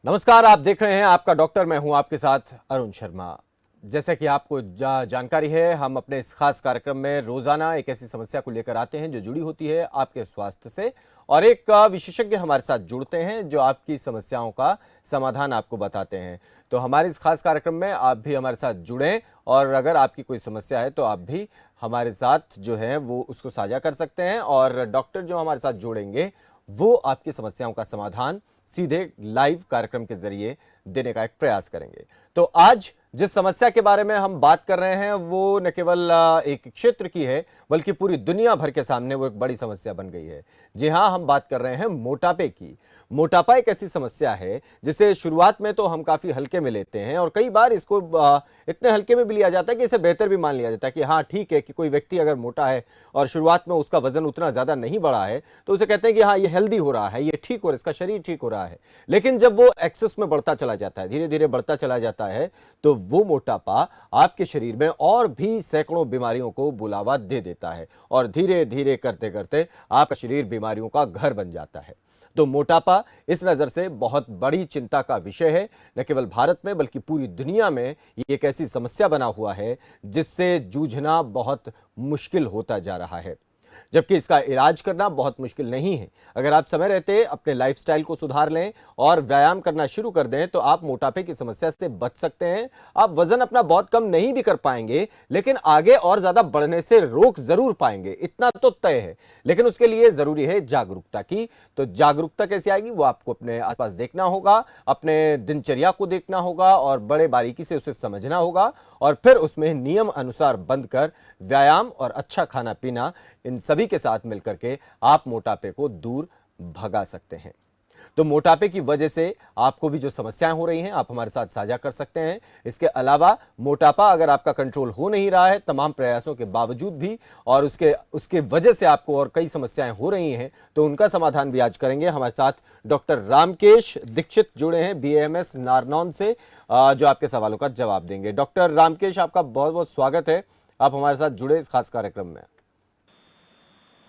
नमस्कार, आप देख रहे हैं आपका डॉक्टर। मैं हूं आपके साथ अरुण शर्मा। जैसे कि आपको जानकारी है, हम अपने इस खास कार्यक्रम में रोजाना एक ऐसी समस्या को लेकर आते हैं जो जुड़ी होती है आपके स्वास्थ्य से, और एक विशेषज्ञ हमारे साथ जुड़ते हैं जो आपकी समस्याओं का समाधान आपको बताते हैं। तो हमारे इस खास कार्यक्रम में आप भी हमारे साथ जुड़ें, और अगर आपकी कोई समस्या है तो आप भी हमारे साथ जो है वो उसको साझा कर सकते हैं, और डॉक्टर जो हमारे साथ जुड़ेंगे वो आपकी समस्याओं का समाधान सीधे लाइव कार्यक्रम के जरिए देने का एक प्रयास करेंगे। तो आज जिस समस्या के बारे में हम बात कर रहे हैं वो न केवल एक क्षेत्र की है, बल्कि पूरी दुनिया भर के सामने वो एक बड़ी समस्या बन गई है। जी हां, हम बात कर रहे हैं मोटापे की। मोटापा एक ऐसी समस्या है जिसे शुरुआत में तो हम काफी हल्के में लेते हैं, और कई बार इसको इतने हल्के में भी लिया जाता है कि इसे बेहतर भी मान लिया जाता है कि हाँ ठीक है, कि कोई व्यक्ति अगर मोटा है और शुरुआत में उसका वजन उतना ज्यादा नहीं बढ़ा है तो उसे कहते हैं कि हाँ ये हेल्दी हो रहा है, ये ठीक हो रहा है, इसका शरीर ठीक हो रहा है। लेकिन जब वो एक्सेस में बढ़ता चला जाता है, धीरे धीरे बढ़ता चला जाता है, तो वो मोटापा आपके शरीर में और भी सैकड़ों बीमारियों को बुलावा दे देता है, और धीरे धीरे करते करते आपका शरीर बीमारियों का घर बन जाता है। तो मोटापा इस नजर से बहुत बड़ी चिंता का विषय है। न केवल भारत में बल्कि पूरी दुनिया में ये एक ऐसी समस्या बना हुआ है जिससे जूझना बहुत मुश्किल होता जा रहा है, जबकि इसका इलाज करना बहुत मुश्किल नहीं है। अगर आप समय रहते अपने लाइफस्टाइल को सुधार लें और व्यायाम करना शुरू कर दें तो आप मोटापे की समस्या से बच सकते हैं। आप वजन अपना बहुत कम नहीं भी कर पाएंगे, लेकिन आगे और ज्यादा बढ़ने से रोक जरूर पाएंगे, इतना तो तय है। लेकिन उसके लिए जरूरी है जागरूकता की। तो जागरूकता कैसे आएगी, वो आपको अपने आसपास देखना होगा, अपने दिनचर्या को देखना होगा और बड़े बारीकी से उसे समझना होगा, और फिर उसमें नियम अनुसार बंद कर व्यायाम और अच्छा खाना पीना, इन सभी के साथ मिलकर के आप मोटापे को दूर भगा सकते हैं। तो मोटापे की वजह से आपको भी जो समस्याएं हो रही हैं आप हमारे साथ साझा कर सकते हैं। इसके अलावा मोटापा अगर आपका कंट्रोल हो नहीं रहा है तमाम प्रयासों के बावजूद भी, और उसके वजह से आपको और कई समस्याएं हो रही हैं, तो उनका समाधान भी आज करेंगे। हमारे साथ डॉक्टर रामकेश दीक्षित जुड़े हैं BAMS नारनौल से, जो आपके सवालों का जवाब देंगे। डॉक्टर रामकेश, आपका बहुत बहुत स्वागत है, आप हमारे साथ जुड़े इस खास कार्यक्रम में।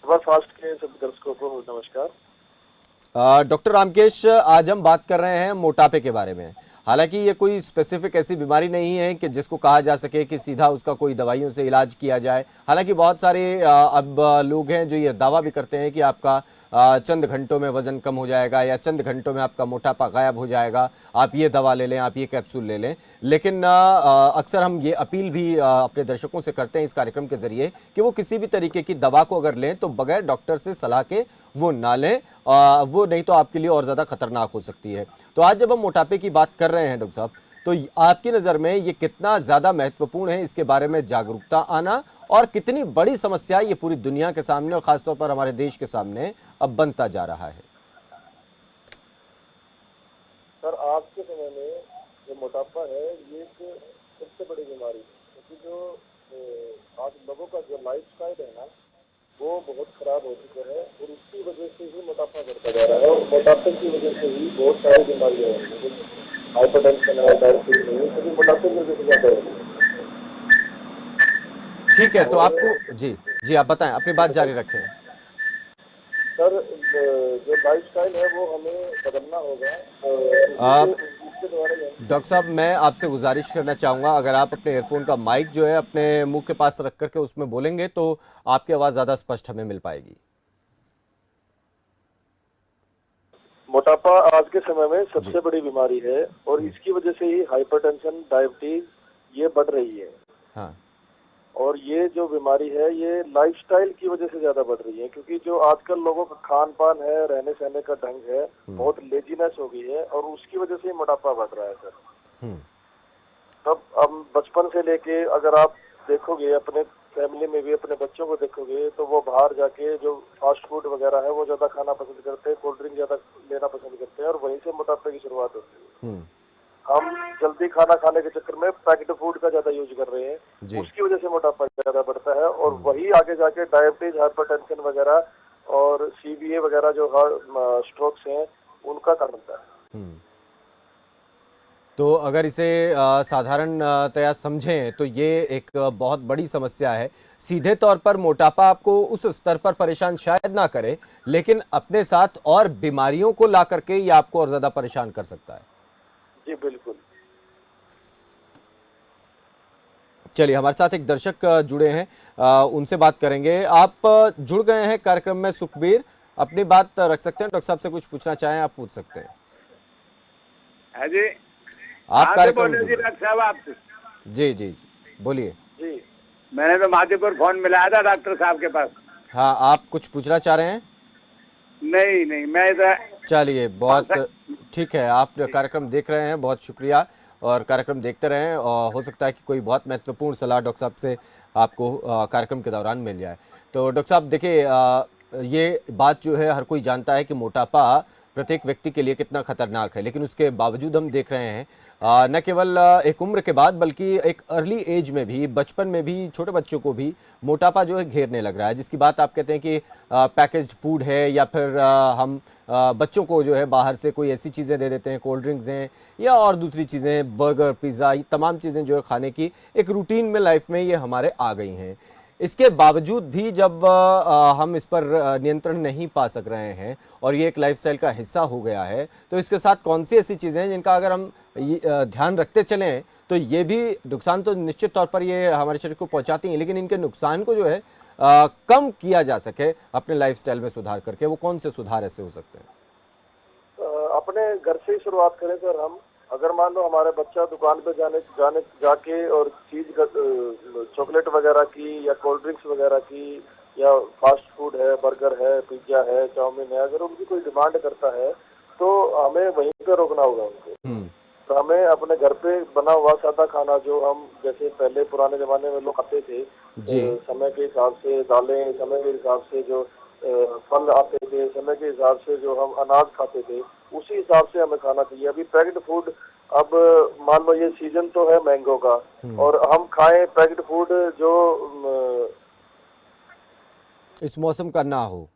फास्ट के सभी दर्शकों को नमस्कार। डॉक्टर रामकेश, आज हम बात कर रहे हैं मोटापे के बारे में। हालांकि ये कोई स्पेसिफिक ऐसी बीमारी नहीं है कि जिसको कहा जा सके कि सीधा उसका कोई दवाइयों से इलाज किया जाए। हालांकि बहुत सारे अब लोग हैं जो ये दावा भी करते हैं कि आपका चंद घंटों में वजन कम हो जाएगा, या चंद घंटों में आपका मोटापा गायब हो जाएगा, आप ये दवा ले लें, आप ये कैप्सूल ले लें। लेकिन अक्सर हम ये अपील भी अपने दर्शकों से करते हैं इस कार्यक्रम के जरिए कि वो किसी भी तरीके की दवा को अगर लें तो बगैर डॉक्टर से सलाह के वो ना लें, वो नहीं तो आपके लिए और ज़्यादा खतरनाक हो सकती है। तो आज जब हम मोटापे की बात कर रहे हैं डॉक्टर साहब, तो आपकी नज़र में ये कितना ज़्यादा महत्वपूर्ण है इसके बारे में जागरूकता आना, और कितनी बड़ी समस्या ये पूरी दुनिया के सामने और ख़ासतौर पर हमारे देश के सामने अब बनता जा रहा है? सर, आज के समय में जो मोटापा है ये एक सबसे बड़ी बीमारी है, क्योंकि जो आज लोगों का जो लाइफस्टाइल है ना वो बहुत खराब हो चुका है, और उसकी वजह से ही मोटापा बढ़ता जा रहा है। और मोटापे की वजह से ही बहुत सारी बीमारियां हैं, हाइपरटेंशन है, डायबिटीज है, सभी मोटापे की वजह से ज्यादा हो रही है। ठीक है, तो और आपको जी जी आप बताएं, अपनी बात जारी रखें। सर, जो लाइफस्टाइल है वो हमें बदलना होगा, आप उसके द्वारा ही डॉक्टर साहब, मैं आपसे गुजारिश करना चाहूँगा, अगर आप अपने एयरफोन का माइक जो है अपने मुंह के पास रख करके उसमें बोलेंगे तो आपकी आवाज़ ज़्यादा स्पष्ट हमें मिल पाएगी। मोटापा आज के समय में सबसे बड़ी बीमारी है, और इसकी वजह से ही हाइपरटेंशन, डायबिटीज ये बढ़ रही है। हाँ। और ये जो बीमारी है ये लाइफस्टाइल की वजह से ज्यादा बढ़ रही है, क्योंकि जो आजकल लोगों का खान पान है, रहने सहने का ढंग है, बहुत लेजीनेस हो गई है, और उसकी वजह से ही मोटापा बढ़ रहा है सर। तब अब बचपन से लेके अगर आप देखोगे अपने फैमिली में भी, अपने बच्चों को देखोगे, तो वो बाहर जाके जो फास्ट फूड वगैरह है वो ज्यादा खाना पसंद करते हैं, कोल्ड ड्रिंक ज्यादा लेना पसंद करते हैं, और वहीं से मोटापे की शुरुआत होती है। हम जल्दी खाना खाने के चक्कर में पैक्ड फूड का ज्यादा यूज कर रहे हैं, उसकी वजह से मोटापा ज्यादा बढ़ता है, और वही आगे जाके डायबिटीज, हाइपरटेंशन वगैरह और CVA वगैरह जो स्ट्रोक्स हैं उनका कारण बनता है। तो अगर इसे साधारणतया समझें तो ये एक बहुत बड़ी समस्या है। सीधे तौर पर मोटापा आपको उस स्तर पर परेशान शायद ना करे, लेकिन अपने साथ और बीमारियों को ला करके ये आपको और ज़्यादा परेशान कर सकता है। जी बिल्कुल। चलिए, हमारे साथ एक दर्शक जुड़े हैं, उनसे बात करेंगे। आप जुड़ गए हैं कार्यक्रम में सुखबीर, अपनी बात रख सकते हैं। डॉक्टर साहब से कुछ पूछना चाहें आप पूछ सकते हैं। है जी। आप कहाँ से कार्यक्रम बोल में रहे जुड़ जी गए। डॉक्टर साहब आप? जी जी जी, बोलिए। जी मैंने तो माधीपुर फोन मिलाया था डॉक्टर साहब के पास। हाँ, आप कुछ पूछना चाह रहे हैं? नहीं नहीं, मैं तो चलिए, कौन बहुत सा ठीक है। आप कार्यक्रम देख रहे हैं, बहुत शुक्रिया। और कार्यक्रम देखते रहें, और हो सकता है कि कोई बहुत महत्वपूर्ण सलाह डॉक्टर साहब से आपको कार्यक्रम के दौरान मिल जाए। तो डॉक्टर साहब देखिए, ये बात जो है हर कोई जानता है कि मोटापा प्रत्येक व्यक्ति के लिए कितना खतरनाक है, लेकिन उसके बावजूद हम देख रहे हैं न केवल एक उम्र के बाद, बल्कि एक अर्ली एज में भी, बचपन में भी छोटे बच्चों को भी मोटापा जो है घेरने लग रहा है। जिसकी बात आप कहते हैं कि पैकेज्ड फूड है, या फिर हम बच्चों को जो है बाहर से कोई ऐसी चीज़ें दे देते हैं, कोल्ड ड्रिंक्स हैं या और दूसरी चीज़ें, बर्गर, पिज़्ज़ा, ये तमाम चीज़ें जो है खाने की एक रूटीन में लाइफ में ये हमारे आ गई हैं। इसके बावजूद भी जब हम इस पर नियंत्रण नहीं पा सक रहे हैं और ये एक लाइफस्टाइल का हिस्सा हो गया है, तो इसके साथ कौन सी ऐसी चीज़ें हैं जिनका अगर हम ध्यान रखते चलें तो ये भी नुकसान तो निश्चित तौर पर ये हमारे शरीर को पहुंचाती हैं, लेकिन इनके नुकसान को जो है कम किया जा सके अपने लाइफस्टाइल में सुधार करके, वो कौन से सुधार ऐसे हो सकते हैं? अपने घर से ही शुरुआत करें सर। हम अगर मान लो हमारे बच्चा दुकान पे जाने जाने जाके और चीज चॉकलेट वगैरह की या कोल्ड ड्रिंक्स वगैरह की या फास्ट फूड है, बर्गर है, पिज्जा है, चाउमीन है, अगर उनकी कोई डिमांड करता है तो हमें वहीं पे रोकना होगा उनको। तो हमें अपने घर पे बना हुआ सादा खाना, जो हम जैसे पहले पुराने जमाने में लोग खाते थे, जी। समय के हिसाब से दालें, समय के हिसाब से जो फल आते थे, समय के हिसाब से जो हम अनाज खाते थे, उसी हिसाब से हमें खाना चाहिए। अभी पैक्ड फूड, अब मान लो ये सीजन तो है मैंगो का, और हम खाएं पैक्ड फूड जो इस मौसम का ना हो।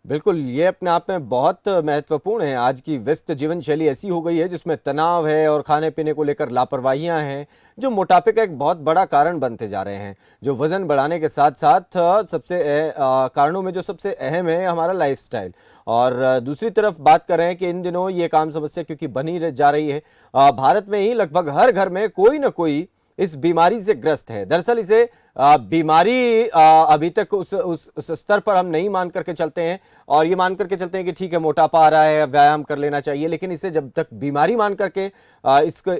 बिल्कुल, ये अपने आप में बहुत महत्वपूर्ण है। आज की व्यस्त जीवन शैली ऐसी हो गई है जिसमें तनाव है और खाने पीने को लेकर लापरवाहियां हैं, जो मोटापे का एक बहुत बड़ा कारण बनते जा रहे हैं। जो वजन बढ़ाने के साथ साथ सबसे कारणों में जो सबसे अहम है हमारा लाइफस्टाइल। और दूसरी तरफ बात करें कि इन दिनों ये काम समस्या क्योंकि बनी जा रही है, भारत में ही लगभग हर घर में कोई ना कोई इस बीमारी से ग्रस्त है। दरअसल इसे बीमारी अभी तक उस स्तर पर हम नहीं मान करके चलते हैं, और ये मान करके चलते हैं कि ठीक है मोटापा आ रहा है, व्यायाम कर लेना चाहिए, लेकिन इसे जब तक बीमारी मान करके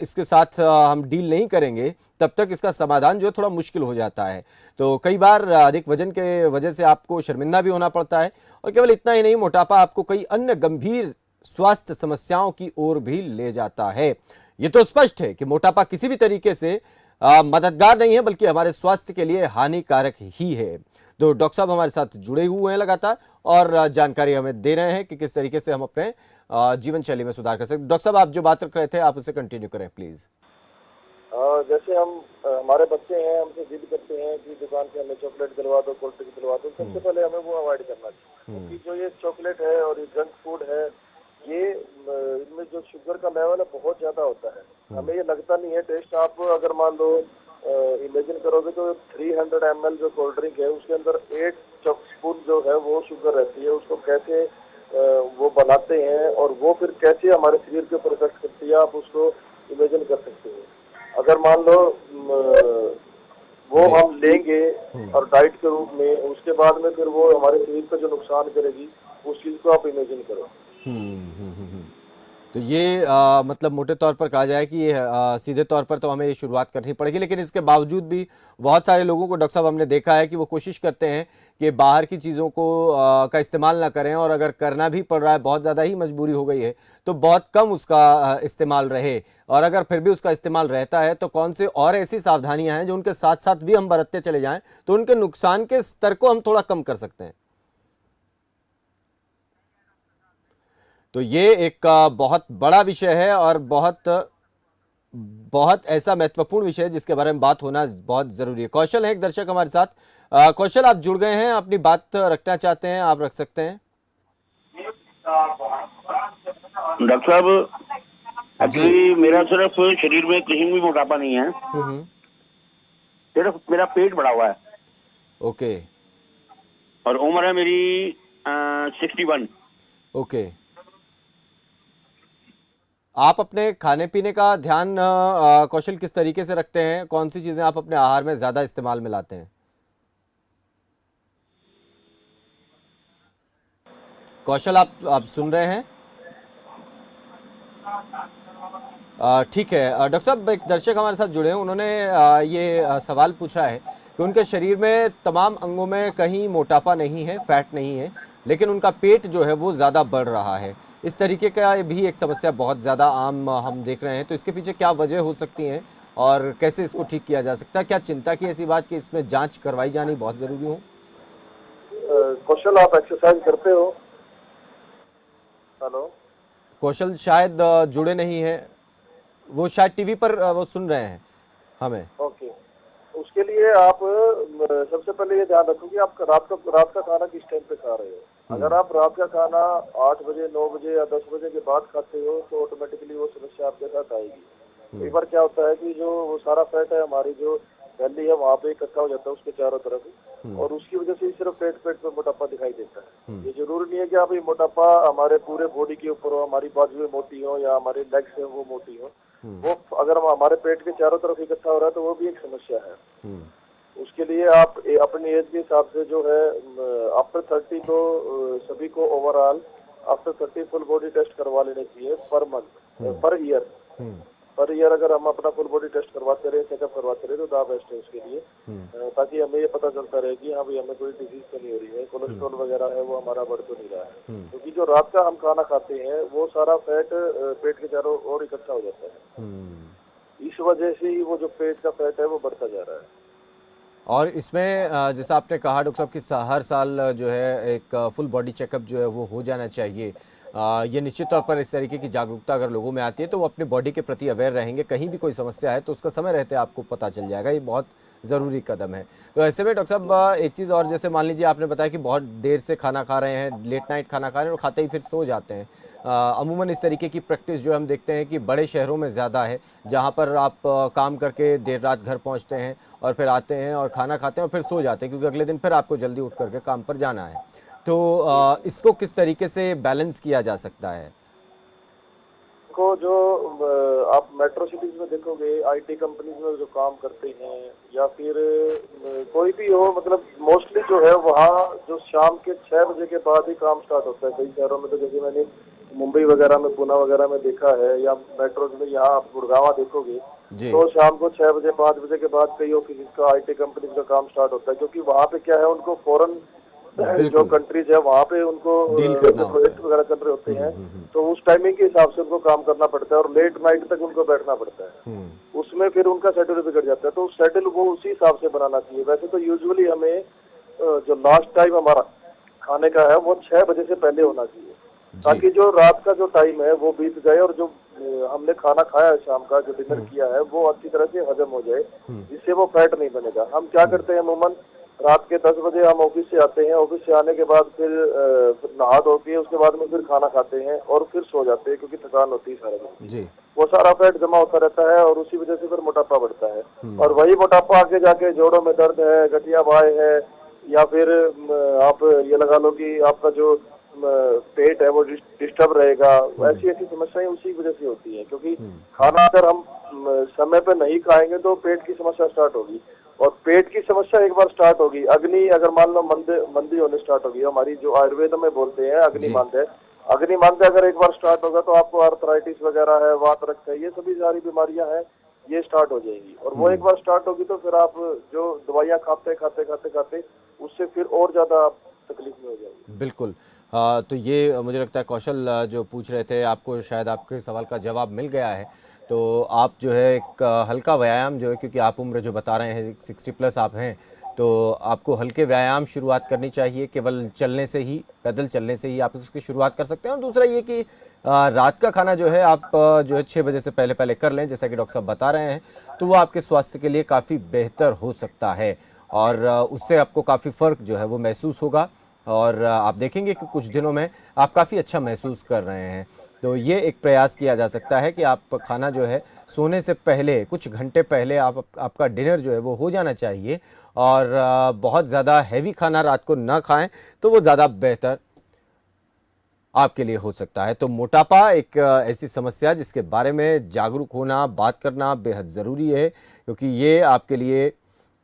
इसके साथ हम डील नहीं करेंगे, तब तक इसका समाधान जो है थोड़ा मुश्किल हो जाता है। तो कई बार अधिक वजन के वजह से आपको शर्मिंदा भी होना पड़ता है, और केवल इतना ही नहीं, मोटापा आपको कई अन्य गंभीर स्वास्थ्य समस्याओं की ओर भी ले जाता है। ये तो स्पष्ट है कि मोटापा किसी भी तरीके से मददगार नहीं है, बल्कि हमारे स्वास्थ्य के लिए हानिकारक ही है। तो डॉक्टर साहब हमारे साथ जुड़े हुए हैं लगातार, और जानकारी हमें दे रहे हैं कि किस तरीके से हम अपने जीवन शैली में सुधार कर सकते हैं। डॉक्टर साहब, आप जो बात कर रहे थे आप उसे कंटिन्यू करें प्लीज। जैसे हम हमारे बच्चे हैं, हमसे जिद करते हैं कि दुकान से हमें चॉकलेट दिलवा दो, कोल्ड ड्रिंक दिलवा दो, सबसे पहले हमें वो अवॉइड करना चाहिए। क्योंकि जो ये चॉकलेट है और ये जंक फूड है, ये इनमें जो शुगर का लेवल है बहुत ज्यादा होता है। हमें ये लगता नहीं है टेस्ट। आप अगर मान लो इमेजिन करोगे तो 300 ml जो कोल्ड ड्रिंक है उसके अंदर 8 स्पून जो है वो शुगर रहती है। उसको कैसे वो बनाते हैं और वो फिर कैसे हमारे शरीर के ऊपर इफेक्ट करती है, आप उसको इमेजिन कर सकते हैं। अगर मान लो वो हम लेंगे और डाइट के रूप में, उसके बाद में फिर वो हमारे शरीर पर जो नुकसान करेगी उस चीज को आप इमेजिन करो। तो ये मतलब मोटे तौर पर कहा जाए कि सीधे तौर पर तो हमें ये शुरुआत करनी पड़ेगी, लेकिन इसके बावजूद भी बहुत सारे लोगों को डॉक्टर साहब हमने देखा है कि वो कोशिश करते हैं कि बाहर की चीज़ों को का इस्तेमाल ना करें, और अगर करना भी पड़ रहा है, बहुत ज़्यादा ही मजबूरी हो गई है, तो बहुत कम उसका इस्तेमाल रहे। और अगर फिर भी उसका इस्तेमाल रहता है तो कौन से और ऐसी सावधानियां हैं जो उनके साथ साथ भी हम बरतते चले जाएं तो उनके नुकसान के स्तर को हम थोड़ा कम कर सकते हैं। तो ये एक बहुत बड़ा विषय है, और बहुत बहुत ऐसा महत्वपूर्ण विषय है जिसके बारे में बात होना बहुत जरूरी है। कौशल है एक दर्शक हमारे साथ। कौशल, आप जुड़ गए हैं, अपनी बात रखना चाहते हैं, आप रख सकते हैं। डॉक्टर साहब, एक्चुअली मेरा सिर्फ शरीर में कहीं भी मोटापा नहीं है, सिर्फ मेरा पेट बढ़ा हुआ है। ओके। और उम्र है मेरी 61। ओके। आप अपने खाने पीने का ध्यान कौशल किस तरीके से रखते हैं? कौन सी चीजें आप अपने आहार में ज्यादा इस्तेमाल में लाते हैं? कौशल, आप सुन रहे हैं? ठीक है। डॉक्टर साहब, एक दर्शक हमारे साथ जुड़े हैं, उन्होंने ये सवाल पूछा है कि उनके शरीर में तमाम अंगों में कहीं मोटापा नहीं है, फैट नहीं है, लेकिन उनका पेट जो है वो ज़्यादा बढ़ रहा है। इस तरीके का भी एक समस्या बहुत ज़्यादा आम हम देख रहे हैं, तो इसके पीछे क्या वजह हो सकती हैं और कैसे इसको ठीक किया जा सकता है? क्या चिंता की ऐसी बात कि इसमें जांच करवाई जानी बहुत ज़रूरी हो? कौशल, आप एक्सरसाइज करते हो? हेलो। कौशल शायद जुड़े नहीं हैं, वो शायद टीवी पर वो सुन रहे हैं हमें। ओके। उसके लिए आप सबसे पहले ये ध्यान रखो कि आप रात का खाना किस टाइम पे खा रहे हो। अगर आप रात का खाना 8 बजे, 9 बजे या 10 बजे के बाद खाते हो तो ऑटोमेटिकली वो समस्या आपके साथ आएगी। एक बार क्या होता है कि जो वो सारा फैट है हमारी जो बैली है वहाँ पे इकट्ठा हो जाता है उसके चारों तरफ, और उसकी वजह से ही सिर्फ पेट पे मोटापा दिखाई देता है। ये जरूरी नहीं है कि आप ये मोटापा हमारे पूरे बॉडी के ऊपर हो, हमारी बाजुएं मोटी हो या हमारे लेग्स है वो मोटी हो। वो अगर हमारे पेट के चारों तरफ इकट्ठा हो रहा है तो वो भी एक समस्या है। उसके लिए आप अपनी एज के हिसाब से जो है आफ्टर 30 तो सभी को overall after 30 full body test करवा लेने चाहिए पर मंथ, पर ईयर अगर हम अपना फुल बॉडी टेस्ट करवाते रहे, चेकअप करवाते रहे तो दा बेस्ट है उसके लिए, ताकि हमें ये पता चलता रहे कि हाँ भाई हमें कोई डिजीज तो नहीं हो रही है, कोलेस्ट्रॉल वगैरह है वो हमारा बढ़ तो नहीं रहा है। क्योंकि जो रात का हम खाना खाते हैं वो सारा फैट पेट के चारों ओर इकट्ठा हो जाता है। इस वजह से ही वो जो पेट का फैट है वो बढ़ता जा रहा है। और इसमें जैसा आपने कहा डॉक्टर साहब कि हर साल जो है एक फुल बॉडी चेकअप जो है वो हो जाना चाहिए। ये निश्चित तौर पर इस तरीके की जागरूकता अगर लोगों में आती है तो वो अपने बॉडी के प्रति अवेयर रहेंगे, कहीं भी कोई समस्या है तो उसका समय रहते आपको पता चल जाएगा। ये बहुत ज़रूरी कदम है। तो ऐसे में डॉक्टर साहब एक चीज़ और, जैसे मान लीजिए आपने बताया कि बहुत देर से खाना खा रहे हैं, लेट नाइट खाना खा रहे हैं और खाते ही फिर सो जाते हैं। अमूमन इस तरीके की प्रैक्टिस जो हम देखते हैं कि बड़े शहरों में ज़्यादा है, जहाँ पर आप काम करके देर रात घर पहुँचते हैं और फिर आते हैं और खाना खाते हैं और फिर सो जाते हैं, क्योंकि अगले दिन फिर आपको जल्दी उठ करके काम पर जाना है। तो इसको किस तरीके से बैलेंस किया जा सकता है? को जो आप मेट्रो सिटीज में देखोगे, आईटी कंपनीज में जो काम करते हैं या फिर कोई भी हो, मतलब मोस्टली जो है वहाँ जो शाम के 6 बजे के बाद ही काम स्टार्ट होता है। कई शहरों में तो जैसे मैंने मुंबई वगैरह में, पुणे वगैरह में देखा है, या मेट्रो में यहाँ आप गुड़गांव देखोगे तो शाम को 6 बजे 5 बजे के बाद कई ऑफिस का, आईटी कंपनीज का काम स्टार्ट होता है। क्योंकि वहाँ पे क्या है, उनको फॉरेन जो कंट्रीज है वहाँ पे उनको प्रोजेक्ट वगैरह चल रहे होते हैं, तो उस टाइमिंग के हिसाब से उनको काम करना पड़ता है और लेट नाइट तक उनको बैठना पड़ता है। उसमें फिर उनका शेड्यूल बिगड़ जाता है, तो शेड्यूल वो उसी हिसाब से बनाना चाहिए। वैसे तो यूजुअली हमें जो लास्ट टाइम हमारा खाने का है वो 6 बजे से पहले होना चाहिए, ताकि जो रात का जो टाइम है वो बीत जाए और जो हमने खाना खाया है शाम का, जो डिनर किया है वो अच्छी तरह से हजम हो जाए, जिससे वो फैट नहीं बनेगा। हम क्या करते हैं, अमूमन रात के 10 बजे हम ऑफिस से आते हैं, ऑफिस से आने के बाद फिर नहा धो के उसके बाद में फिर खाना खाते हैं और फिर सो जाते हैं, क्योंकि थकान होती है सारे दिन जी। वो सारा फैट जमा होता रहता है और उसी वजह से फिर मोटापा बढ़ता है, और वही मोटापा आगे जाके जोड़ों में दर्द है, गठिया बाय है, या फिर आप ये लगा लो कि आपका जो पेट है वो डिस्टर्ब रहेगा। ऐसी ऐसी समस्याएं उसी वजह से होती है, क्योंकि खाना अगर हम समय पे नहीं खाएंगे तो पेट की समस्या स्टार्ट होगी, और पेट की समस्या एक बार स्टार्ट होगी, अग्नि अगर मान लो मंदी होने स्टार्ट होगी, हमारी जो आयुर्वेद में बोलते हैं अग्निमांद अगर एक बार स्टार्ट होगा तो आपको आर्थराइटिस वगैरह है, वात रक्त है, ये सभी सारी बीमारियां हैं, ये स्टार्ट हो जाएंगी। और वो एक बार स्टार्ट होगी तो फिर आप जो दवाइयां खाते उससे फिर और ज्यादा तकलीफ में हो जाएगी। बिल्कुल। तो ये मुझे लगता है कौशल जो पूछ रहे थे, आपको शायद आपके सवाल का जवाब मिल गया है। तो आप जो है एक हल्का व्यायाम जो है, क्योंकि आप उम्र जो बता रहे हैं 60+ आप हैं, तो आपको हल्के व्यायाम शुरुआत करनी चाहिए। केवल चलने से ही, पैदल चलने से ही आप उसकी शुरुआत कर सकते हैं। और दूसरा ये कि रात का खाना जो है आप जो है 6 बजे से पहले पहले कर लें, जैसा कि डॉक्टर साहब बता रहे हैं, तो वो आपके स्वास्थ्य के लिए काफ़ी बेहतर हो सकता है और उससे आपको काफ़ी फ़र्क जो है वो महसूस होगा और आप देखेंगे कि कुछ दिनों में आप काफ़ी अच्छा महसूस कर रहे हैं। तो ये एक प्रयास किया जा सकता है कि आप खाना जो है सोने से पहले कुछ घंटे पहले आपका डिनर जो है वो हो जाना चाहिए, और बहुत ज़्यादा हैवी खाना रात को ना खाएं तो वो ज़्यादा बेहतर आपके लिए हो सकता है। तो मोटापा एक ऐसी समस्या जिसके बारे में जागरूक होना, बात करना बेहद ज़रूरी है, क्योंकि ये आपके लिए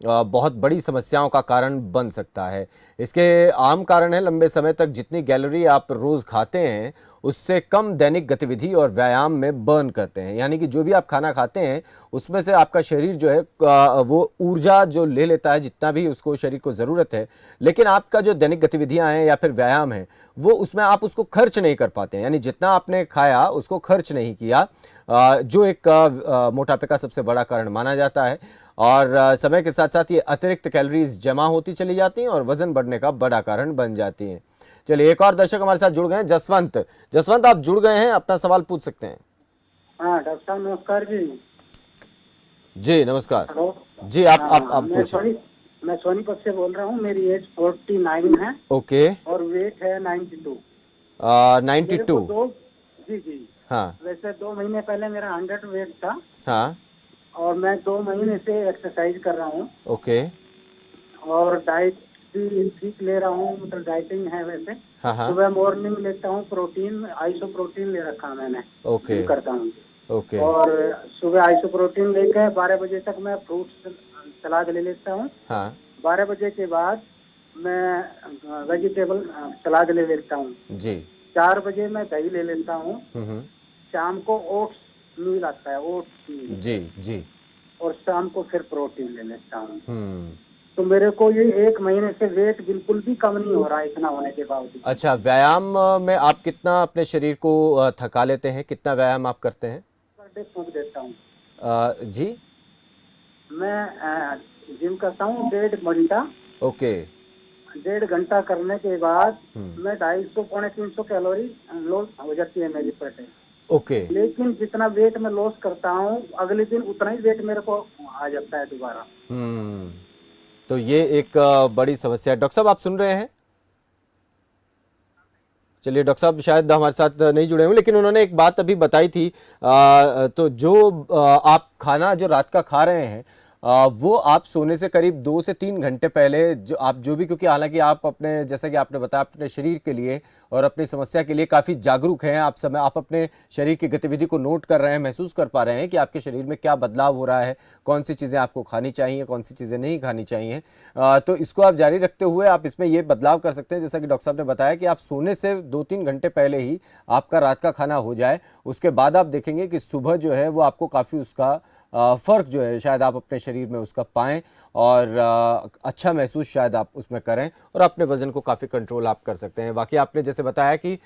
बहुत बड़ी समस्याओं का कारण बन सकता है। इसके आम कारण है लंबे समय तक जितनी कैलोरी आप रोज़ खाते हैं उससे कम दैनिक गतिविधि और व्यायाम में बर्न करते हैं। यानी कि जो भी आप खाना खाते हैं उसमें से आपका शरीर जो है वो ऊर्जा जो ले लेता है जितना भी उसको शरीर को ज़रूरत है, लेकिन आपका जो दैनिक गतिविधियां हैं या फिर व्यायाम है वो उसमें आप उसको खर्च नहीं कर पाते हैं। यानी जितना आपने खाया उसको खर्च नहीं किया, जो एक मोटापे का सबसे बड़ा कारण माना जाता है। और समय के साथ साथ ये अतिरिक्त कैलोरीज जमा होती चली जाती हैं और वजन बढ़ने का बड़ा कारण बन जाती हैं। चलिए एक और दर्शक हमारे साथ जुड़ गए हैं, जसवंत आप जुड़ गए हैं, अपना सवाल पूछ सकते हैं। हाँ डॉक्टर साहब नमस्कार जी। जी नमस्कार। हेलो। जी आप पूछें। मैं सोनीपत से बोल रहा हूँ। मेरी एज 49 है। ओके। और वेट है 92। 92। जी जी। हाँ वैसे 2 महीने पहले मेरा 100 वेट था। हाँ। और मैं 2 महीने से एक्सरसाइज कर रहा हूँ। ओके। और डाइट भी ठीक ले रहा हूँ, मतलब डाइटिंग है वैसे। हाँ हाँ। सुबह मॉर्निंग लेता हूँ प्रोटीन, आइसो प्रोटीन ले रखा मैंने। ओके। करता हूँ। ओके। और सुबह आइसो प्रोटीन लेकर 12 बजे तक मैं फ्रूट्स सलाद ले लेता हूँ। हाँ 12 बजे के बाद मैं वेजिटेबल सलाद ले लेता हूँ। जी। 4 बजे मैं दही ले लेता हूँ। हम्म। शाम को ओट्स मील आता है, ओट्स मील। जी जी। और शाम को फिर प्रोटीन ले लेता हूँ। हम्म। तो मेरे को ये 1 महीने से वेट बिल्कुल भी कम नहीं हो रहा है, इतना होने के बावजूद। अच्छा, व्यायाम में आप कितना अपने शरीर को थका लेते हैं, कितना व्यायाम आप करते हैं? पर डे फूक देता हूँ। जी। मैं जिम करता हूँ 1.5 घंटा। ओके। 1.5 घंटा करने के बाद मैं 250 पौने 300 कैलोरी लॉस हो जाती है मेरी पर डे। ओके। लेकिन जितना वेट मैं लॉस करता हूँ अगले दिन उतना ही वेट मेरे को आ जाता है दोबारा। तो ये एक बड़ी समस्या है। डॉक्टर साहब आप सुन रहे हैं? चलिए डॉक्टर साहब शायद हमारे साथ नहीं जुड़े हुए, लेकिन उन्होंने एक बात अभी बताई थी। तो जो आप खाना जो रात का खा रहे हैं वो आप सोने से करीब 2 से 3 घंटे पहले जो भी, क्योंकि हालांकि आप अपने, जैसा कि आपने बताया, अपने शरीर के लिए और अपनी समस्या के लिए काफ़ी जागरूक हैं। आप अपने शरीर की गतिविधि को नोट कर रहे हैं, महसूस कर पा रहे हैं कि आपके शरीर में क्या बदलाव हो रहा है, कौन सी चीज़ें आपको खानी चाहिए, कौन सी चीज़ें नहीं खानी चाहिए। तो इसको आप जारी रखते हुए आप इसमें ये बदलाव कर सकते हैं, जैसा कि डॉक्टर साहब ने बताया कि आप सोने से 2-3 घंटे पहले ही आपका रात का खाना हो जाए। उसके बाद आप देखेंगे कि सुबह जो है वो आपको काफ़ी उसका फ़र्क जो है शायद आप अपने शरीर में उसका पाएँ और अच्छा महसूस शायद आप उसमें करें और अपने वज़न को काफ़ी कंट्रोल आप कर सकते हैं। बाकी आपने जैसे बताया कि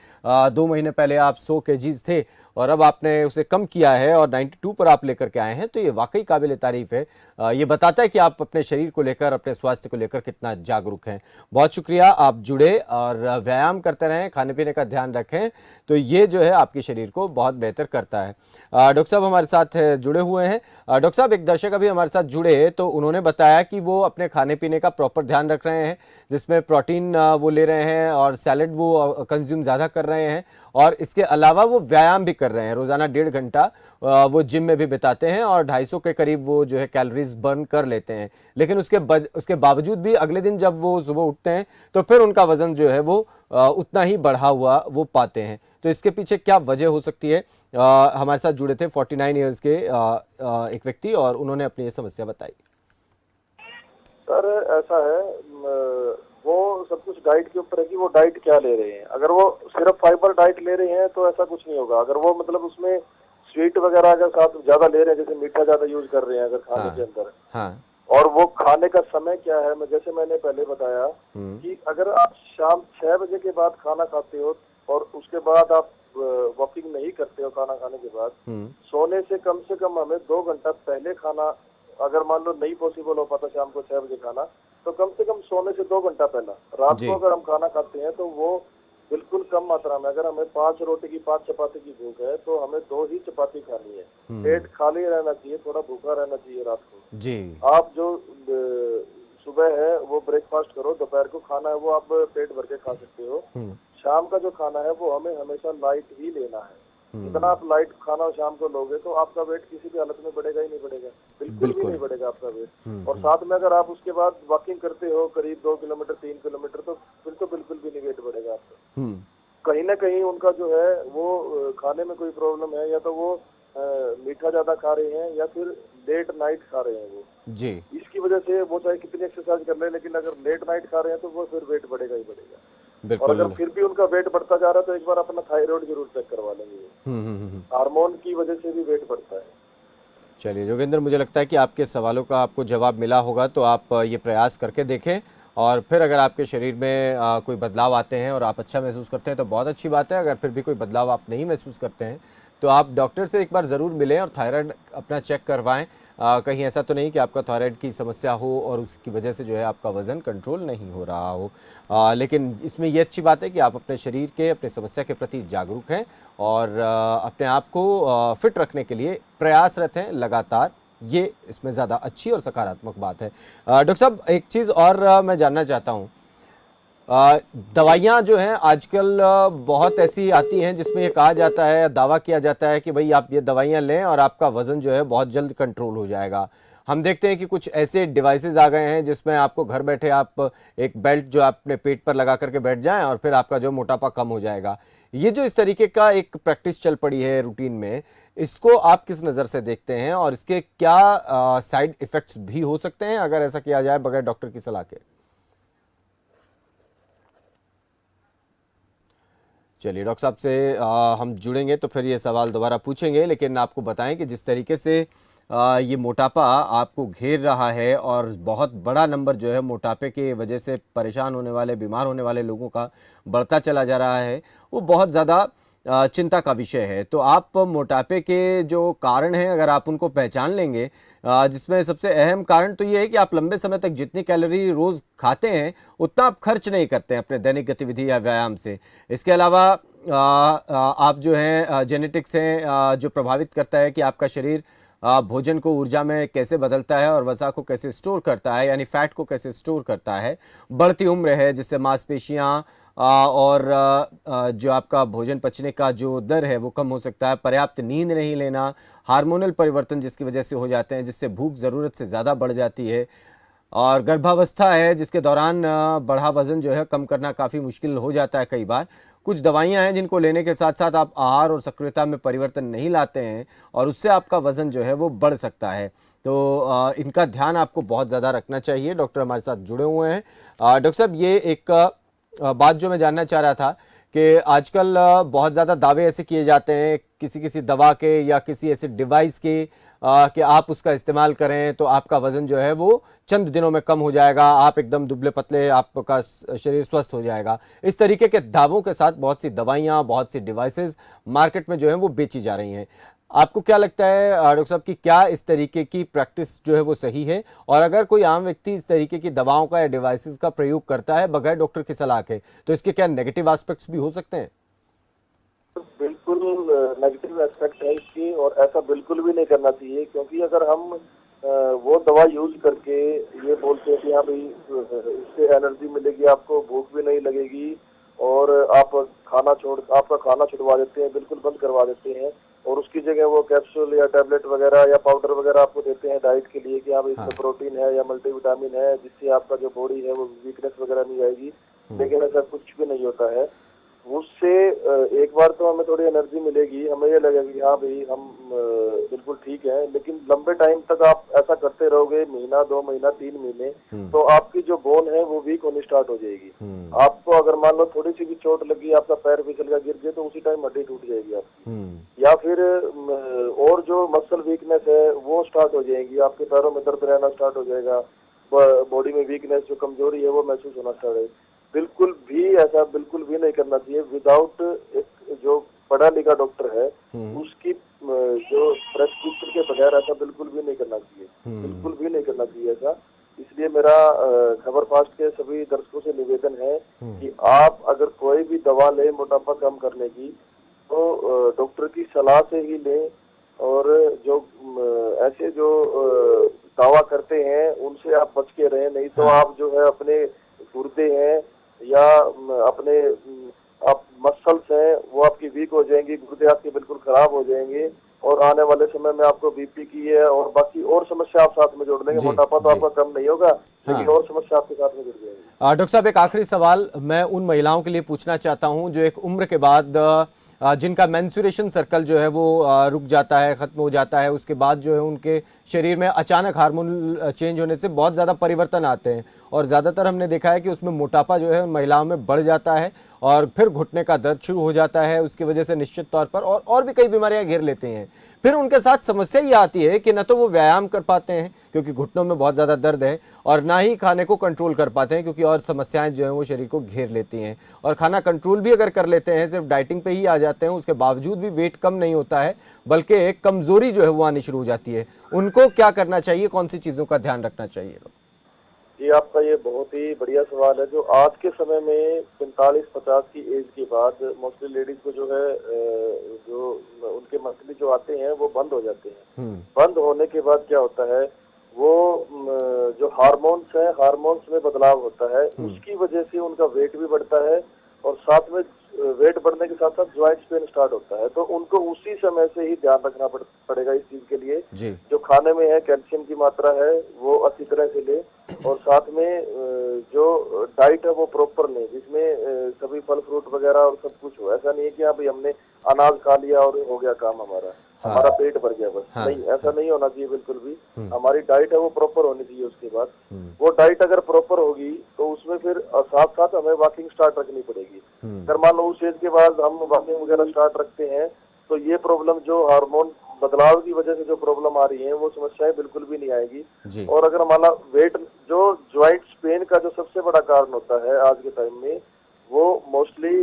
2 महीने पहले आप 100 केजीज़ थे और अब आपने उसे कम किया है और 92 पर आप लेकर के आए हैं, तो ये वाकई काबिल तारीफ़ है। ये बताता है कि आप अपने शरीर को लेकर, अपने स्वास्थ्य को लेकर कितना जागरूक हैं। बहुत शुक्रिया, आप जुड़े और व्यायाम करते रहें, खाने पीने का ध्यान रखें, तो ये जो है आपके शरीर को बहुत बेहतर करता है। डॉक्टर साहब हमारे साथ जुड़े हुए हैं। डॉक्टर साहब, एक दर्शक अभी हमारे साथ जुड़े तो उन्होंने बताया कि वो अपने खाने पीने का प्रॉपर ध्यान रख रहे हैं, जिसमें प्रोटीन वो ले रहे हैं और सैलेड वो कंज्यूम ज़्यादा कर रहे हैं और इसके अलावा वो व्यायाम भी कर रहे हैं। रोज़ाना 1.5 घंटा वो जिम में भी बिताते हैं और 250 के करीब वो जो है कैलोरीज बर्न कर लेते हैं। लेकिन उसके बावजूद भी अगले दिन जब वो सुबह उठते हैं तो फिर उनका वज़न जो है वो उतना ही बढ़ा हुआ वो पाते हैं। तो इसके पीछे क्या वजह हो सकती है? हमारे साथ जुड़े थे 49 ईयर्स के एक व्यक्ति और उन्होंने अपनी ये समस्या बताई। सर ऐसा है, वो सब कुछ डाइट के ऊपर है कि वो डाइट क्या ले रहे हैं। अगर वो सिर्फ फाइबर डाइट ले रहे हैं तो ऐसा कुछ नहीं होगा। अगर वो मतलब उसमें स्वीट वगैरह का साथ ज्यादा ले रहे हैं, जैसे मीठा ज्यादा यूज कर रहे हैं अगर खाने के अंदर, और वो खाने का समय क्या है, जैसे मैंने पहले बताया कि अगर आप शाम 6 बजे के बाद खाना खाते हो और उसके बाद आप वॉकिंग नहीं करते हो खाना खाने के बाद, सोने से कम हमें 2 घंटा पहले खाना, अगर मान लो नहीं पॉसिबल हो पाता शाम को 6 बजे खाना, तो कम से कम सोने से 2 घंटा पहला रात को अगर हम खाना खाते हैं तो वो बिल्कुल कम मात्रा में, अगर हमें 5 रोटी की 5 चपाती की भूख है तो हमें 2 ही चपाती खानी है। पेट खाली रहना चाहिए, थोड़ा भूखा रहना चाहिए रात को जी। आप जो सुबह है वो ब्रेकफास्ट करो, दोपहर को खाना है वो आप पेट भर के खा सकते हो। शाम का जो खाना है वो हमें हमेशा लाइट ही लेना है। जितना आप लाइट खाना शाम को लोगे तो आपका वेट किसी भी हालत में बढ़ेगा ही नहीं बढ़ेगा, बिल्कुल भी नहीं बढ़ेगा आपका वेट। और साथ में अगर आप उसके बाद वॉकिंग करते हो करीब 2 किलोमीटर 3 किलोमीटर, तो फिर तो बिल्कुल भी नहीं वेट बढ़ेगा आपका। कहीं ना कहीं उनका जो है वो खाने में कोई प्रॉब्लम है, या तो वो मीठा ज्यादा खा रहे हैं या फिर लेट नाइट खा रहे हैं वो। जी इसकी वजह से वो चाहे कितनी एक्सरसाइज कर ले, लेकिन अगर लेट नाइट खा रहे हैं तो वो फिर वेट बढ़ेगा ही बढ़ेगा। और बिल्कुल। अगर फिर भी उनका वेट बढ़ता जा रहा है तो एक बार अपना थायराइड जरूर चेक करवा लेंगे। हार्मोन की वजह से भी वेट बढ़ता है। चलिए जोगेंद्र, मुझे लगता है कि आपके सवालों का आपको जवाब मिला होगा, तो आप ये प्रयास करके देखें और फिर अगर आपके शरीर में कोई बदलाव आते हैं और आप अच्छा महसूस करते हैं तो बहुत अच्छी बात है। अगर फिर भी कोई बदलाव आप नहीं महसूस करते हैं तो आप डॉक्टर से एक बार ज़रूर मिलें और थायराइड अपना चेक करवाएं। कहीं ऐसा तो नहीं कि आपका थायराइड की समस्या हो और उसकी वजह से जो है आपका वज़न कंट्रोल नहीं हो रहा हो। लेकिन इसमें ये अच्छी बात है कि आप अपने शरीर के, अपने समस्या के प्रति जागरूक हैं और अपने आप को फिट रखने के लिए प्रयासरत हैं लगातार। ये इसमें ज़्यादा अच्छी और सकारात्मक बात है। डॉक्टर साहब, एक चीज़ और मैं जानना चाहता हूँ। दवाइयाँ जो हैं आजकल बहुत ऐसी आती हैं जिसमें ये कहा जाता है, दावा किया जाता है कि भाई आप ये दवाइयाँ लें और आपका वज़न जो है बहुत जल्द कंट्रोल हो जाएगा। हम देखते हैं कि कुछ ऐसे डिवाइसेस आ गए हैं जिसमें आपको घर बैठे आप एक बेल्ट जो अपने पेट पर लगा करके बैठ जाएं और फिर आपका जो मोटापा कम हो जाएगा। ये जो इस तरीके का एक प्रैक्टिस चल पड़ी है रूटीन में, इसको आप किस नज़र से देखते हैं और इसके क्या साइड इफ़ेक्ट्स भी हो सकते हैं अगर ऐसा किया जाए बगैर डॉक्टर की सलाह के? चलिए, डॉक्टर साहब से हम जुड़ेंगे तो फिर ये सवाल दोबारा पूछेंगे, लेकिन आपको बताएं कि जिस तरीके से ये मोटापा आपको घेर रहा है और बहुत बड़ा नंबर जो है मोटापे की वजह से परेशान होने वाले, बीमार होने वाले लोगों का बढ़ता चला जा रहा है, वो बहुत ज़्यादा चिंता का विषय है। तो आप मोटापे के जो कारण हैं अगर आप उनको पहचान लेंगे, जिसमें सबसे अहम कारण तो ये है कि आप लंबे समय तक जितनी कैलोरी रोज़ खाते हैं उतना आप खर्च नहीं करते हैं अपने दैनिक गतिविधि या व्यायाम से। इसके अलावा आप जो हैं जेनेटिक्स हैं जो प्रभावित करता है कि आपका शरीर भोजन को ऊर्जा में कैसे बदलता है और वसा को कैसे स्टोर करता है, यानी फैट को कैसे स्टोर करता है। बढ़ती उम्र है जिससे मांसपेशियाँ और जो आपका भोजन पचने का जो दर है वो कम हो सकता है। पर्याप्त नींद नहीं लेना, हार्मोनल परिवर्तन जिसकी वजह से हो जाते हैं, जिससे भूख ज़रूरत से ज़्यादा बढ़ जाती है, और गर्भावस्था है जिसके दौरान बढ़ा वज़न जो है कम करना काफ़ी मुश्किल हो जाता है कई बार। कुछ दवाइयाँ हैं जिनको लेने के साथ साथ आप आहार और सक्रियता में परिवर्तन नहीं लाते हैं और उससे आपका वज़न जो है वो बढ़ सकता है। तो इनका ध्यान आपको बहुत ज़्यादा रखना चाहिए। डॉक्टर हमारे साथ जुड़े हुए हैं। डॉक्टर साहब, ये एक बात जो मैं जानना चाह रहा था कि आजकल बहुत ज़्यादा दावे ऐसे किए जाते हैं किसी किसी दवा के या किसी ऐसे डिवाइस के कि आप उसका इस्तेमाल करें तो आपका वज़न जो है वो चंद दिनों में कम हो जाएगा, आप एकदम दुबले पतले, आपका शरीर स्वस्थ हो जाएगा। इस तरीके के दावों के साथ बहुत सी दवाइयाँ, बहुत सी डिवाइसेस मार्केट में जो है वो बेची जा रही हैं। आपको क्या लगता है डॉक्टर साहब कि क्या इस तरीके की प्रैक्टिस जो है वो सही है? और अगर कोई आम व्यक्ति इस तरीके की दवाओं का या डिवाइसेस का प्रयोग करता है बगैर डॉक्टर की सलाह के, तो इसके क्या नेगेटिव एस्पेक्ट्स भी हो सकते हैं? बिल्कुल नेगेटिव एस्पेक्ट है इसकी, और ऐसा बिल्कुल भी नहीं करना चाहिए, क्योंकि अगर हम वो दवा यूज करके ये बोलते हैं कि हाँ भाई इससे एनर्जी मिलेगी, आपको भूख भी नहीं लगेगी और आपका खाना छुड़वा देते हैं, बिल्कुल बंद करवा देते हैं, और उसकी जगह वो कैप्सूल या टैबलेट वगैरह या पाउडर वगैरह आपको देते हैं डाइट के लिए कि हाँ भाई इसमें प्रोटीन है या मल्टीविटामिन है जिससे आपका जो बॉडी है वो वीकनेस वगैरह नहीं आएगी। लेकिन ऐसा कुछ भी नहीं होता है। उससे एक बार तो हमें थोड़ी एनर्जी मिलेगी, हमें ये लगेगा कि हाँ भाई हम बिल्कुल ठीक है, लेकिन लंबे टाइम तक आप ऐसा करते रहोगे, महीना 2 महीना 3 महीने, तो आपकी जो बोन है वो वीक होनी स्टार्ट हो जाएगी। आपको अगर मान लो थोड़ी सी भी चोट लगी, आपका पैर फिसल गया, गिर गए, तो उसी टाइम हड्डी टूट जाएगी आपकी, या फिर और जो मसल वीकनेस है वो स्टार्ट हो जाएगी, आपके पैरों में दर्द रहना स्टार्ट हो जाएगा, बॉडी में वीकनेस जो कमजोरी है वो महसूस होना स्टार्ट है। बिल्कुल भी ऐसा बिल्कुल भी नहीं करना चाहिए विदाउट एक जो पढ़ा लिखा डॉक्टर है उसकी जो प्रेस्क्रिप्शन के बगैर ऐसा बिल्कुल भी नहीं करना चाहिए, बिल्कुल भी नहीं करना चाहिए ऐसा। इसलिए मेरा खबर फास्ट के सभी दर्शकों से निवेदन है कि आप अगर कोई भी दवा लें मोटापा कम करने की तो डॉक्टर की सलाह से ही लें, और जो ऐसे जो दावा करते हैं उनसे आप बच के रहें, नहीं तो आप जो है अपने गुर्दे हैं या अपने आप मसल्स हैं वो आपकी वीक हो जाएंगी, गुर्दे आपके बिल्कुल खराब हो जाएंगे, और आने वाले समय में आपको बीपी की है और बाकी और समस्या आप साथ में जोड़ लेंगे। मोटापा तो आपका कम नहीं होगा, लेकिन और समस्या आपके साथ में जुड़ जाएगी। डॉक्टर साहब, एक आखिरी सवाल मैं उन महिलाओं के लिए पूछना चाहता हूं जो एक उम्र के बाद जिनका मेंस्ट्रुएशन सर्कल जो है वो रुक जाता है, ख़त्म हो जाता है, उसके बाद जो है उनके शरीर में अचानक हार्मोन चेंज होने से बहुत ज़्यादा परिवर्तन आते हैं और ज़्यादातर हमने देखा है कि उसमें मोटापा जो है उन महिलाओं में बढ़ जाता है और फिर घुटने का दर्द शुरू हो जाता है। उसकी वजह से निश्चित तौर पर और भी कई बीमारियां घेर लेते हैं। फिर उनके साथ समस्या ये आती है कि न तो वो व्यायाम कर पाते हैं क्योंकि घुटनों में बहुत ज़्यादा दर्द है, और ना ही खाने को कंट्रोल कर पाते हैं क्योंकि और समस्याएं जो हैं वो शरीर को घेर लेती हैं। और खाना कंट्रोल भी अगर कर लेते हैं, सिर्फ डाइटिंग पे ही आ जाते हैं, उसके बावजूद भी वेट कम नहीं होता है, बल्कि एक कमज़ोरी जो है वो आनी शुरू हो जाती है। उनको क्या करना चाहिए, कौन सी चीज़ों का ध्यान रखना चाहिए? जी, आपका ये बहुत ही बढ़िया सवाल है। जो आज के समय में 45-50 की एज के बाद मोस्टली लेडीज को जो है जो उनके मंथली जो आते हैं वो बंद हो जाते हैं। बंद होने के बाद क्या होता है, वो जो हार्मोन्स है, हार्मोन्स में बदलाव होता है, उसकी वजह से उनका वेट भी बढ़ता है और साथ में वेट बढ़ने के साथ साथ ज्वाइंट्स पेन स्टार्ट होता है। तो उनको उसी समय से ही ध्यान रखना पड़ेगा इस चीज के लिए। जी। जो खाने में है कैल्शियम की मात्रा है वो अच्छी तरह से ले, और साथ में जो डाइट है वो प्रॉपर लें, जिसमें सभी फल फ्रूट वगैरह और सब कुछ हो। ऐसा नहीं है कि हाँ भाई हमने अनाज खा लिया और हो गया काम हमारा, हमारा पेट भर गया बस। नहीं, ऐसा नहीं होना चाहिए बिल्कुल भी। हमारी डाइट है वो प्रॉपर होनी चाहिए। उसके बाद वो डाइट अगर प्रॉपर होगी तो उसमें फिर साथ साथ हमें वॉकिंग स्टार्ट रखनी पड़ेगी। अगर मान लो उस एज के बाद हम वॉकिंग वगैरह स्टार्ट रखते हैं तो ये प्रॉब्लम जो हार्मोन बदलाव की वजह से जो प्रॉब्लम आ रही है वो समस्याएं बिल्कुल भी नहीं आएगी। और अगर हमारा वेट, जो ज्वाइंट्स पेन का जो सबसे बड़ा कारण होता है आज के टाइम में, वो मोस्टली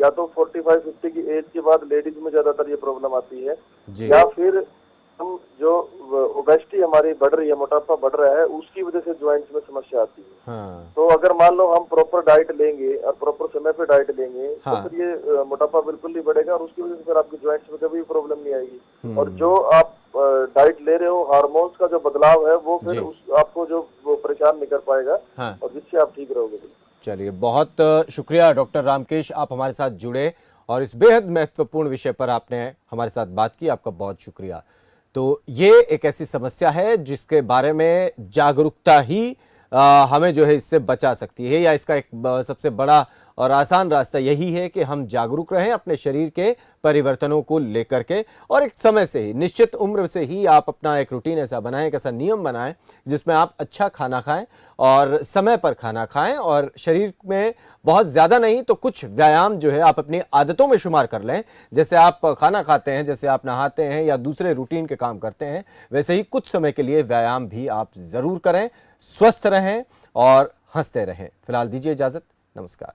या तो 45-50 की एज के बाद लेडीज में ज्यादातर ये प्रॉब्लम आती है, या फिर हम जो ओबेसिटी हमारी बढ़ रही है, मोटापा बढ़ रहा है, उसकी वजह से ज्वाइंट्स में समस्या आती है। तो अगर मान लो हम प्रॉपर डाइट लेंगे और प्रॉपर समय पे डाइट लेंगे तो फिर ये मोटापा बिल्कुल नहीं बढ़ेगा और उसकी वजह से फिर आपके ज्वाइंट्स में कभी प्रॉब्लम नहीं आएगी। और जो आप डाइट ले रहे हो, हार्मोन्स का जो बदलाव है वो फिर आपको जो वो परेशान नहीं कर पाएगा और जिससे आप ठीक रहोगे। चलिए, बहुत शुक्रिया डॉक्टर रामकेश, आप हमारे साथ जुड़े और इस बेहद महत्वपूर्ण विषय पर आपने हमारे साथ बात की। आपका बहुत शुक्रिया। तो ये एक ऐसी समस्या है जिसके बारे में जागरूकता ही हमें जो है इससे बचा सकती है, या इसका एक सबसे बड़ा और आसान रास्ता यही है कि हम जागरूक रहें अपने शरीर के परिवर्तनों को लेकर के, और एक समय से ही, निश्चित उम्र से ही आप अपना एक रूटीन ऐसा बनाएं, एक ऐसा नियम बनाएं जिसमें आप अच्छा खाना खाएं और समय पर खाना खाएं, और शरीर में बहुत ज़्यादा नहीं तो कुछ व्यायाम जो है आप अपनी आदतों में शुमार कर लें। जैसे आप खाना खाते हैं, जैसे आप नहाते हैं या दूसरे रूटीन के काम करते हैं, वैसे ही कुछ समय के लिए व्यायाम भी आप ज़रूर करें। स्वस्थ रहें और हंसते रहें। फिलहाल दीजिए इजाज़त। नमस्कार।